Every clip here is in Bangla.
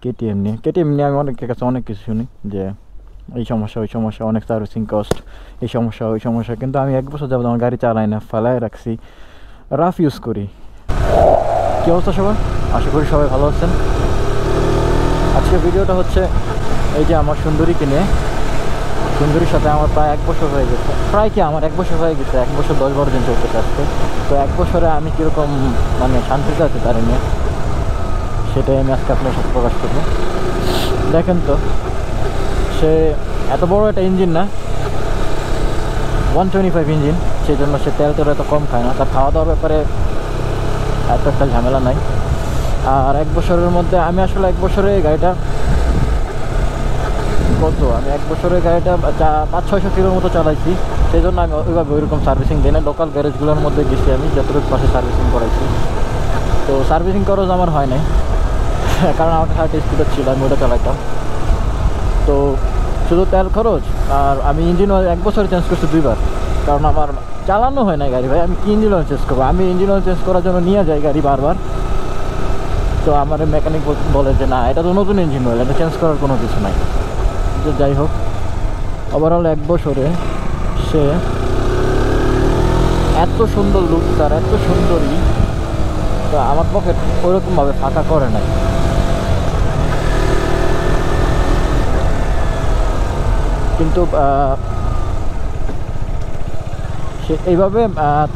কেটিএম নিয়ে আমি অনেকের কাছে অনেক কিছু শুনি যে এই সমস্যা ওই সমস্যা, অনেক সার্ভিসিং কস্ট, এই সমস্যা ওই সমস্যা, কিন্তু আমি 1 বছর যাবত আমার গাড়ি চালাই না, ফেলায় রাখছি, রাফ ইউজ করি। কী অবস্থা সবার? আশা করি সবাই ভালো আছেন। আজকের ভিডিওটা হচ্ছে এই যে আমার সুন্দরীকে নিয়ে। সুন্দরীর সাথে আমার প্রায় 1 বছর হয়ে গেছে, প্রায় কি আমার 1 বছর হয়ে গেছে, 1 বছর 10-12 দিন চলতেছে আজকে। তো 1 বছরে আমি কীরকম মানে শান্তিতে আছি তার নিয়ে, সেটাই আমি আজকে আপনার সাথে প্রকাশ করবো। দেখেন তো, সে এত বড় একটা ইঞ্জিন না, 125 ইঞ্জিন, সেই জন্য সে তেল এত কম খায় না। তার খাওয়া দাওয়ার ব্যাপারে এত একটা ঝামেলা নাই। আর 1 বছরের মধ্যে আমি আসলে 1 বছরে গাড়িটা আমি 1 বছরে গাড়িটা 500-600 কিলোর মতো চালাইছি, সেই জন্য আমি ওইভাবে ওইরকম সার্ভিসিং দিই না। লোকাল গ্যারেজগুলোর মধ্যে গেছি আমি, যতটুকু পাশে সার্ভিসিং করাইছি। তো সার্ভিসিং খরচ আমার হয় নাই, কারণ আমার 30 স্পিডার ছিল, আমি ওটা চালাইতাম। তো শুধু তেল খরচ। আর আমি ইঞ্জিন অয়েল 1 বছরে চেঞ্জ করছি 2 বার, কারণ আমার চালানো হয় না গাড়ি। ভাই আমি কি ইঞ্জিন অয়েল চেঞ্জ করবো? আমি ইঞ্জিন অয়েল চেঞ্জ করার জন্য নিয়ে যাই গাড়ি বারবার। তো আমার মেকানিক বলে যে না, এটা তো নতুন ইঞ্জিন অয়েল, এটা চেঞ্জ করার কোনো কিছু নাই। যে যাই হোক, ওভারঅল 1 বছরে সে এত সুন্দর লুক, তার এত সুন্দরী, তো আমার পকেট ওইরকমভাবে ফাঁকা করে নাই। কিন্তু সে এইভাবে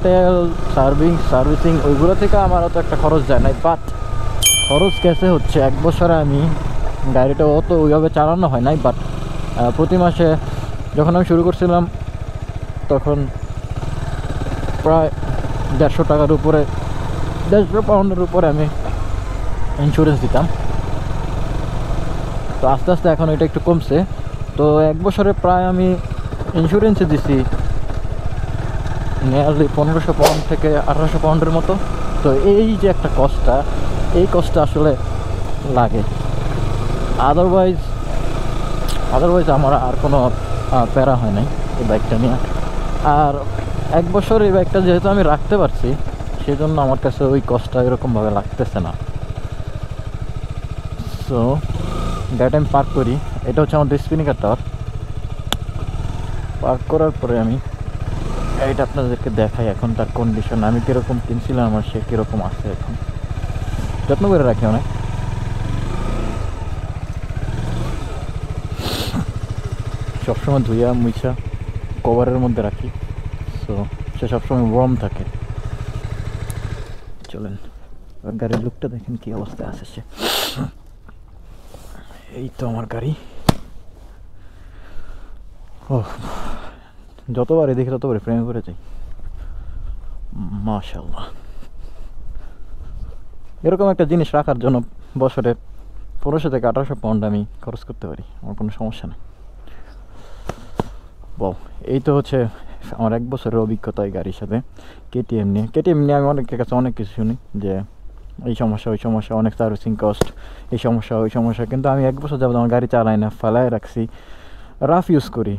তেল সার্ভিসিং ওইগুলো থেকে আমার অত একটা খরচ যায় নাই। বাট খরচ গেছে হচ্ছে 1 বছরে আমি গাড়িটা অত ওইভাবে চালানো হয় নাই। বাট প্রতি মাসে যখন আমি শুরু করছিলাম তখন প্রায় 150 টাকার উপরে, 150 পাউন্ডের উপরে আমি ইন্স্যুরেন্স দিতাম। তো আস্তে আস্তে এখন এটা একটু কমছে। তো 1 বছরে প্রায় আমি ইন্স্যুরেন্সে দিছি নিয়ারলি 1500 পাউন্ড থেকে 1800 পাউন্ডের মতো। তো এই যে একটা কস্টটা, এই কস্টটা আসলে লাগে। আদারওয়াইজ আমার আর কোনো প্যারা হয় নাই এই বাইকটা নিয়ে। আর 1 বছর এই বাইকটা যেহেতু আমি রাখতে পারছি, সেই জন্য আমার কাছে ওই কস্টটা এরকমভাবে লাগতেছে না। সো গাড়িটা আমি পার্ক করি। এটা হচ্ছে আমাদের স্পিনিকার টাওয়ার। পার্ক করার পরে আমি গাড়িটা আপনাদেরকে দেখাই এখন তার কন্ডিশন, আমি কীরকম কিনছিলাম, আমার সে কীরকম আছে এখন। যত্ন করে রাখি অনেক। সবসময় ধুইয়া মুইছা কভারের মধ্যে রাখি, সো সে সবসময় ওয়ার্ম থাকে। চলেন গাড়ির লুকটা দেখেন কী অবস্থায় আছে সে। এই তো আমার গাড়ি। ও, যতবারই দেখি ততবারই প্রেমে পড়ে যাই। মাশাআল্লাহ, এরকম একটা জিনিস রাখার জন্য বছরে 1500 থেকে 1800 পাউন্ড আমি খরচ করতে পারি, আমার কোনো সমস্যা নেই। এই তো হচ্ছে আমার 1 বছরের অভিজ্ঞতা এই গাড়ির সাথে। কেটিএম নিয়ে আমি অনেকের কাছে অনেক কিছু শুনি যে এই সমস্যা ওই সমস্যা, অনেক সার্ভিসিং কস্ট, এই সমস্যা ওই সমস্যা, কিন্তু আমি 1 বছর যাবত আমার গাড়ি চালাই না, ফেলায় রাখছি, রাফ ইউজ করি।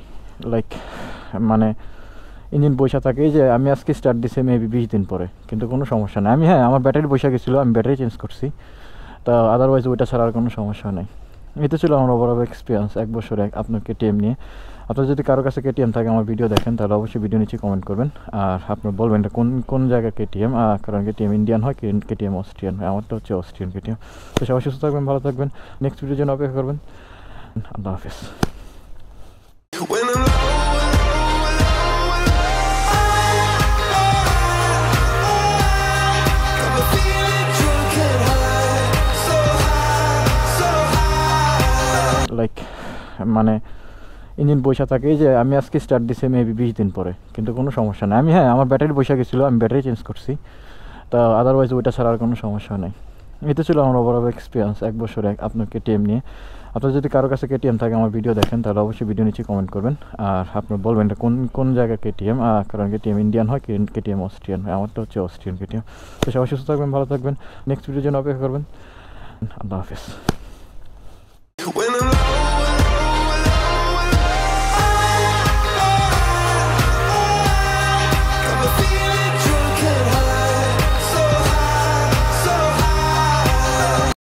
লাইক মানে ইঞ্জিন বসে থাকে। এই যে আমি আজকে স্টার্ট দিছি মেবি 20 দিন পরে, কিন্তু কোনো সমস্যা নেই। আমার ব্যাটারি বসে গেছিলো, আমি ব্যাটারি চেঞ্জ করছি। তা আদারওয়াইজ ওইটা ছাড়া আর কোনো সমস্যা নেই। এটা ছিল আমার ওভারঅল এক্সপিরিয়েন্স 1 বছরে আপনার কেটিএম নিয়ে। আপনার যদি কারো কাছে কেটিএম থাকে, আমার ভিডিও দেখেন, তাহলে অবশ্যই ভিডিও নিচে কমেন্ট করবেন। আর আপনার বলবেন এটা কোন জায়গার কেটিএম, কারণ কেটিএম ইন্ডিয়ান হয়, কেটিএম অস্ট্রিয়ান হয়। আমারটা হচ্ছে অস্ট্রিয়ান কেটিএম। তো সবাই সুস্থ থাকবেন, ভালো থাকবেন, নেক্সট ভিডিওর জন্য অপেক্ষা করবেন। আল্লাহ হাফিজ। লাইক মানে ইঞ্জিন বসে থাকে। এই যে আমি আজকে স্টার্ট দিছি মেবি 20 দিন পরে, কিন্তু কোনো সমস্যা নেই। আমার ব্যাটারি বসে গেছিলো, আমি ব্যাটারি চেঞ্জ করছি। তা আদারওয়াইজ ওইটা ছাড়া আর কোনো সমস্যা নেই। এটা ছিল আমার ওভারঅল এক্সপিরিয়েন্স 1 বছরে আপনার কেটিএম নিয়ে। আপনার যদি কারো কাছে কেটিএম থাকে, আমার ভিডিও দেখেন, তাহলে অবশ্যই ভিডিও নিচে কমেন্ট করবেন। আর আপনার বলবেন এটা কোন জায়গার কেটিএম, কারণ কেটিএম ইন্ডিয়ান হয়, কেটিএম অস্ট্রিয়ান হয়। আমারটা হচ্ছে অস্ট্রিয়ান কেটিএম। তো সবাই সুস্থ থাকবেন, ভালো থাকবেন, নেক্সট ভিডিওর জন্য অপেক্ষা করবেন। আল্লাহ হাফিজ।